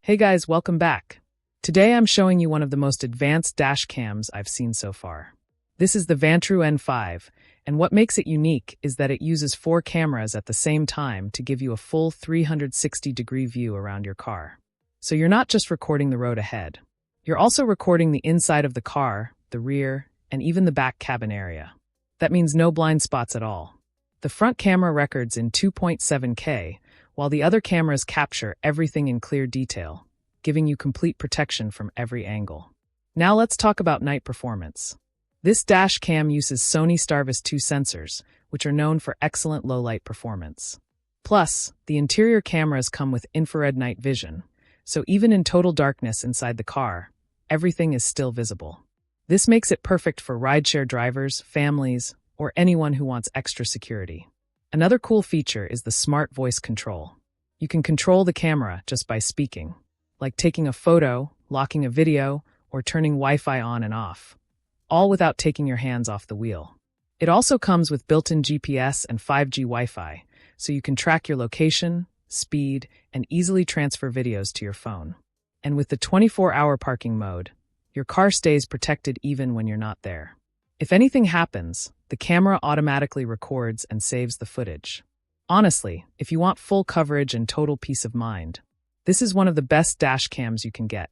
Hey guys, welcome back. Today I'm showing you one of the most advanced dash cams I've seen so far. This is the Vantrue N5, and what makes it unique is that it uses 4 cameras at the same time to give you a full 360-degree view around your car. So you're not just recording the road ahead. You're also recording the inside of the car, the rear, and even the back cabin area. That means no blind spots at all. The front camera records in 2.7K, while the other cameras capture everything in clear detail, giving you complete protection from every angle. Now let's talk about night performance. This dash cam uses Sony STARVIS 2 sensors, which are known for excellent low-light performance. Plus, the interior cameras come with infrared night vision, so even in total darkness inside the car, everything is still visible. This makes it perfect for rideshare drivers, families, or anyone who wants extra security. Another cool feature is the smart voice control. You can control the camera just by speaking, like taking a photo, locking a video, or turning Wi-Fi on and off, all without taking your hands off the wheel. It also comes with built-in GPS and 5G Wi-Fi, so you can track your location, speed, and easily transfer videos to your phone. And with the 24-hour parking mode, your car stays protected even when you're not there. If anything happens, the camera automatically records and saves the footage. Honestly, if you want full coverage and total peace of mind, this is one of the best dash cams you can get.